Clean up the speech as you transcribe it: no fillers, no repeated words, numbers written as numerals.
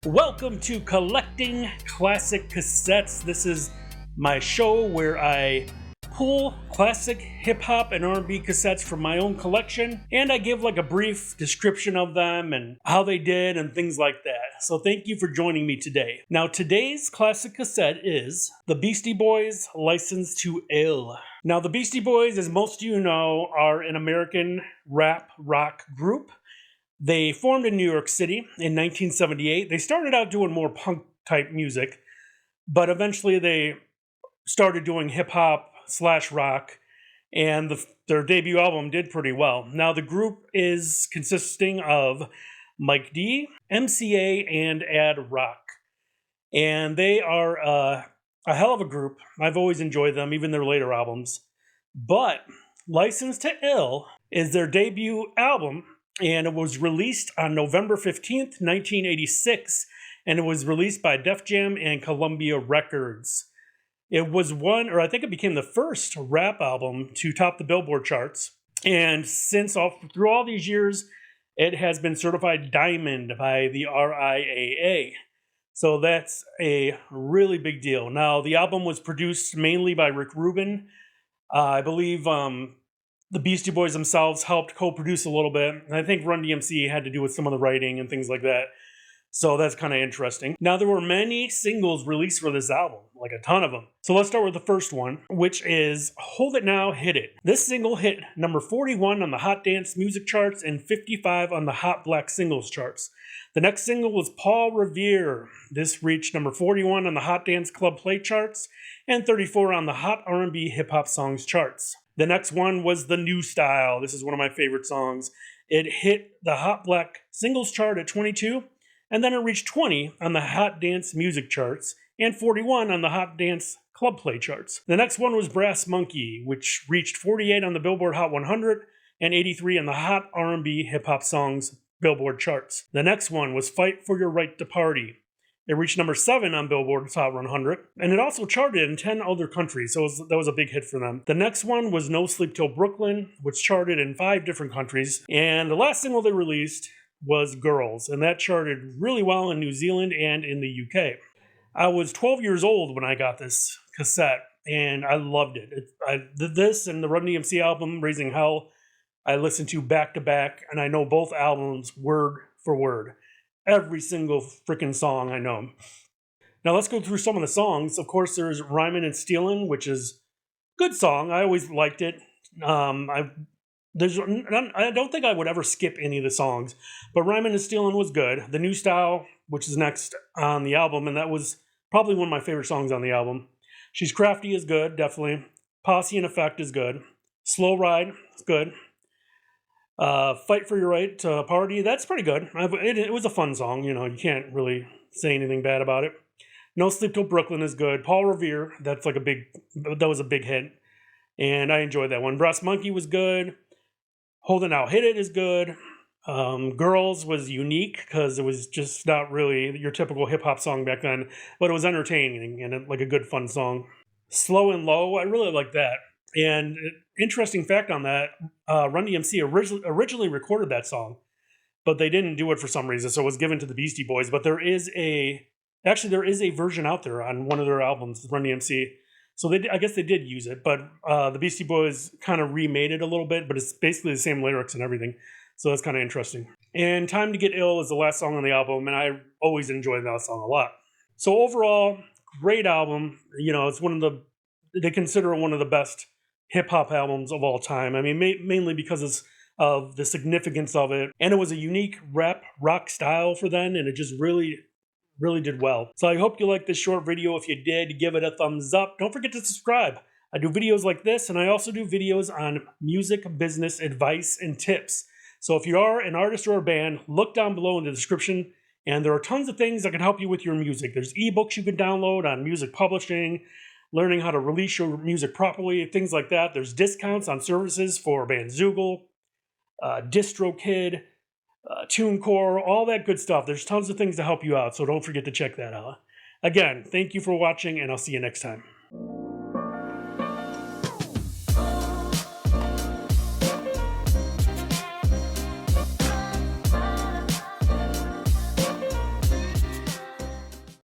Welcome to Collecting Classic Cassettes. This is my show where I pull classic hip-hop and R&B cassettes from my own collection, and I give like a brief description of them and how they did and things like that. So thank you for joining me today. Now today's classic cassette is the Beastie Boys' License to Ill. Now the Beastie Boys, as most of you know, are an American rap rock group. They formed in New York City in 1978. They started out doing more punk type music, but eventually they started doing hip hop / rock, and their debut album did pretty well. Now the group is consisting of Mike D, MCA, and Ad Rock, and they are a hell of a group. I've always enjoyed them, even their later albums. But License to Ill is their debut album, and it was released on November 15th, 1986, and it was released by Def Jam and Columbia Records. It was I think it became the first rap album to top the Billboard charts, and through all these years, it has been certified diamond by the RIAA. So that's a really big deal. Now, the album was produced mainly by Rick Rubin. I believe the Beastie Boys themselves helped co-produce a little bit. And I think Run DMC had to do with some of the writing and things like that. So that's kind of interesting. Now, there were many singles released for this album, like a ton of them. So let's start with the first one, which is Hold It Now, Hit It. This single hit number 41 on the Hot Dance Music charts and 55 on the Hot Black Singles charts. The next single was Paul Revere. This reached number 41 on the Hot Dance Club Play charts and 34 on the Hot R&B Hip Hop Songs charts. The next one was The New Style. This is one of my favorite songs. It hit the Hot Black Singles chart at 22, and then it reached 20 on the Hot Dance Music charts and 41 on the Hot Dance Club Play charts. The next one was Brass Monkey, which reached 48 on the Billboard Hot 100 and 83 on the Hot R&B Hip Hop Songs Billboard charts. The next one was Fight for Your Right to Party. It reached number 7 on Billboard's Hot 100, and it also charted in 10 other countries, so that was a big hit for them. The next one was No Sleep Till Brooklyn, which charted in 5 different countries, and the last single they released was Girls, and that charted really well in New Zealand and in the UK. I was 12 years old when I got this cassette, and I loved it. This and the Run DMC album, Raising Hell, I listened to back to back, and I know both albums word for word. Every single freaking song I know. Now let's go through some of the songs. Of course, there's Rhymin' and Stealin', which is a good song. I always liked it. I don't think I would ever skip any of the songs, but Rhymin' and Stealin' was good. The New Style, which is next on the album, and that was probably one of my favorite songs on the album. She's Crafty is good, definitely. Posse in Effect is good. Slow Ride is good. Fight for Your Right to Party, that's pretty good. It was a fun song, you can't really say anything bad about it. No Sleep Till Brooklyn is good. Paul Revere, that was a big hit, and I enjoyed that one. Brass Monkey was good. Hold It Now, Hit It is good. Girls was unique because it was just not really your typical hip-hop song back then, but it was entertaining and like a good fun song. Slow and Low, I really like that. And interesting fact on that, Run DMC originally recorded that song, but they didn't do it for some reason, so it was given to the Beastie Boys. But there is a version out there on one of their albums, Run DMC. So I guess they did use it, but the Beastie Boys kind of remade it a little bit, but it's basically the same lyrics and everything. So that's kind of interesting. And Time to Get Ill is the last song on the album, and I always enjoyed that song a lot. So overall, great album. It's they consider it one of the best hip-hop albums of all time. I mean, mainly because of the significance of it. And it was a unique rap rock style for then, and it just really, really did well. So I hope you liked this short video. If you did, give it a thumbs up. Don't forget to subscribe. I do videos like this, and I also do videos on music, business, advice, and tips. So if you are an artist or a band, look down below in the description, and there are tons of things that can help you with your music. There's ebooks you can download on music publishing, learning how to release your music properly, things like that. There's discounts on services for Bandzoogle, DistroKid, TuneCore, all that good stuff. There's tons of things to help you out, so don't forget to check that out. Again, thank you for watching, and I'll see you next time.